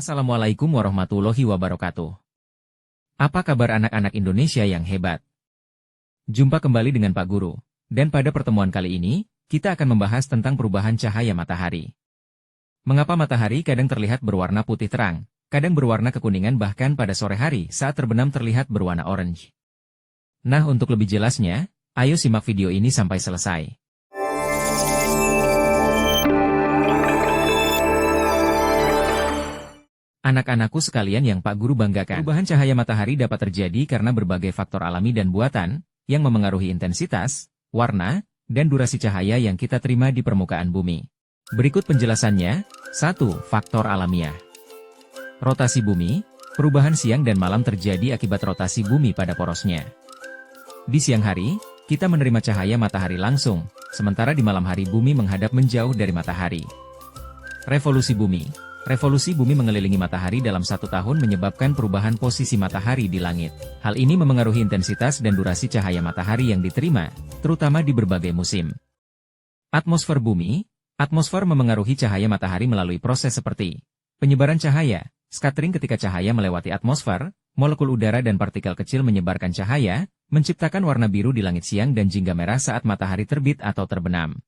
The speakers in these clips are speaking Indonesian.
Assalamualaikum warahmatullahi wabarakatuh. Apa kabar anak-anak Indonesia yang hebat? Jumpa kembali dengan Pak Guru, dan pada pertemuan kali ini, kita akan membahas tentang perubahan cahaya matahari. Mengapa matahari kadang terlihat berwarna putih terang, kadang berwarna kekuningan bahkan pada sore hari saat terbenam terlihat berwarna orange? Nah, untuk lebih jelasnya, ayo simak video ini sampai selesai. Anak-anakku sekalian yang Pak Guru banggakan, perubahan cahaya matahari dapat terjadi karena berbagai faktor alami dan buatan, yang memengaruhi intensitas, warna, dan durasi cahaya yang kita terima di permukaan bumi. Berikut penjelasannya. 1. Faktor alamiah. Rotasi bumi. Perubahan siang dan malam terjadi akibat rotasi bumi pada porosnya. Di siang hari, kita menerima cahaya matahari langsung, sementara di malam hari bumi menghadap menjauh dari matahari. Revolusi bumi. Revolusi bumi mengelilingi matahari dalam 1 tahun menyebabkan perubahan posisi matahari di langit. Hal ini memengaruhi intensitas dan durasi cahaya matahari yang diterima, terutama di berbagai musim. Atmosfer bumi. Atmosfer memengaruhi cahaya matahari melalui proses seperti penyebaran cahaya, scattering ketika cahaya melewati atmosfer, molekul udara dan partikel kecil menyebarkan cahaya, menciptakan warna biru di langit siang dan jingga merah saat matahari terbit atau terbenam.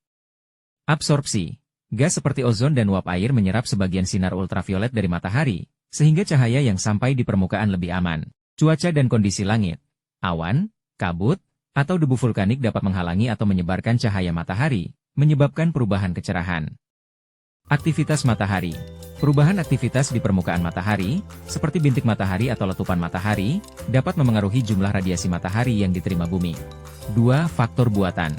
Absorpsi. Gas seperti ozon dan uap air menyerap sebagian sinar ultraviolet dari matahari, sehingga cahaya yang sampai di permukaan lebih aman. Cuaca dan kondisi langit. Awan, kabut, atau debu vulkanik dapat menghalangi atau menyebarkan cahaya matahari, menyebabkan perubahan kecerahan. Aktivitas matahari. Perubahan aktivitas di permukaan matahari, seperti bintik matahari atau letupan matahari, dapat memengaruhi jumlah radiasi matahari yang diterima bumi. 2. Faktor buatan.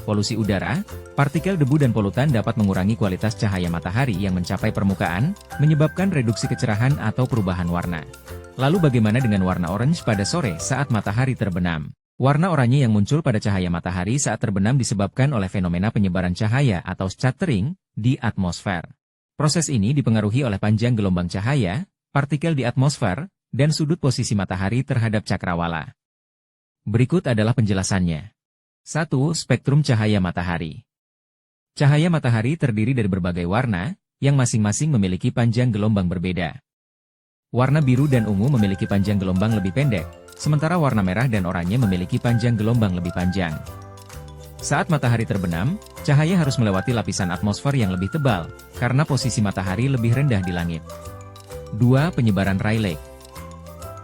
Polusi udara. Partikel debu dan polutan dapat mengurangi kualitas cahaya matahari yang mencapai permukaan, menyebabkan reduksi kecerahan atau perubahan warna. Lalu bagaimana dengan warna orange pada sore saat matahari terbenam? Warna oranye yang muncul pada cahaya matahari saat terbenam disebabkan oleh fenomena penyebaran cahaya atau scattering di atmosfer. Proses ini dipengaruhi oleh panjang gelombang cahaya, partikel di atmosfer, dan sudut posisi matahari terhadap cakrawala. Berikut adalah penjelasannya. 1. Spektrum cahaya matahari. Cahaya matahari terdiri dari berbagai warna, yang masing-masing memiliki panjang gelombang berbeda. Warna biru dan ungu memiliki panjang gelombang lebih pendek, sementara warna merah dan oranye memiliki panjang gelombang lebih panjang. Saat matahari terbenam, cahaya harus melewati lapisan atmosfer yang lebih tebal, karena posisi matahari lebih rendah di langit. 2. Penyebaran Rayleigh.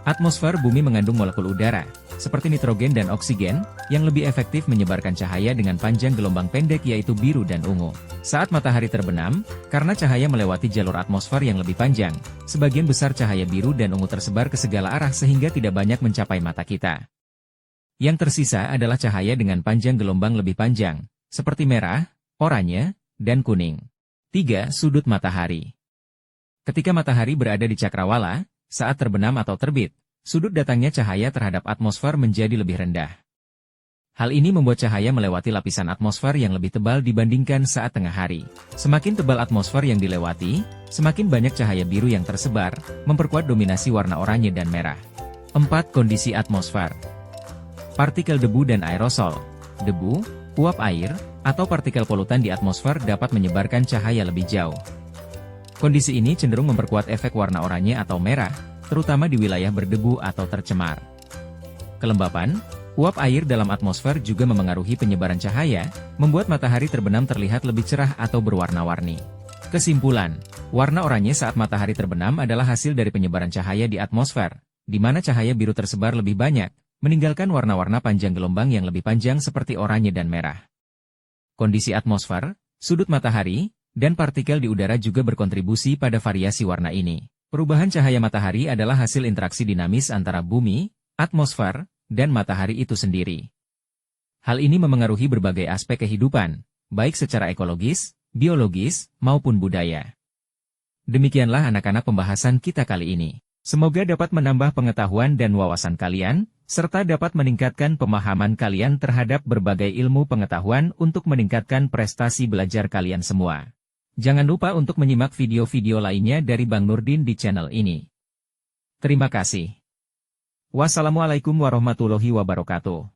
Atmosfer bumi mengandung molekul udara, seperti nitrogen dan oksigen, yang lebih efektif menyebarkan cahaya dengan panjang gelombang pendek yaitu biru dan ungu. Saat matahari terbenam, karena cahaya melewati jalur atmosfer yang lebih panjang, sebagian besar cahaya biru dan ungu tersebar ke segala arah sehingga tidak banyak mencapai mata kita. Yang tersisa adalah cahaya dengan panjang gelombang lebih panjang, seperti merah, oranye, dan kuning. 3. Sudut matahari. Ketika matahari berada di cakrawala, saat terbenam atau terbit, sudut datangnya cahaya terhadap atmosfer menjadi lebih rendah. Hal ini membuat cahaya melewati lapisan atmosfer yang lebih tebal dibandingkan saat tengah hari. Semakin tebal atmosfer yang dilewati, semakin banyak cahaya biru yang tersebar, memperkuat dominasi warna oranye dan merah. 4. Kondisi atmosfer. Partikel debu dan aerosol. Debu, uap air, atau partikel polutan di atmosfer dapat menyebarkan cahaya lebih jauh. Kondisi ini cenderung memperkuat efek warna oranye atau merah, terutama di wilayah berdebu atau tercemar. Kelembapan, uap air dalam atmosfer juga memengaruhi penyebaran cahaya, membuat matahari terbenam terlihat lebih cerah atau berwarna-warni. Kesimpulan, warna oranye saat matahari terbenam adalah hasil dari penyebaran cahaya di atmosfer, di mana cahaya biru tersebar lebih banyak, meninggalkan warna-warna panjang gelombang yang lebih panjang seperti oranye dan merah. Kondisi atmosfer, sudut matahari, dan partikel di udara juga berkontribusi pada variasi warna ini. Perubahan cahaya matahari adalah hasil interaksi dinamis antara bumi, atmosfer, dan matahari itu sendiri. Hal ini memengaruhi berbagai aspek kehidupan, baik secara ekologis, biologis, maupun budaya. Demikianlah anak-anak pembahasan kita kali ini. Semoga dapat menambah pengetahuan dan wawasan kalian, serta dapat meningkatkan pemahaman kalian terhadap berbagai ilmu pengetahuan untuk meningkatkan prestasi belajar kalian semua. Jangan lupa untuk menyimak video-video lainnya dari Bang Nurdin di channel ini. Terima kasih. Wassalamualaikum warahmatullahi wabarakatuh.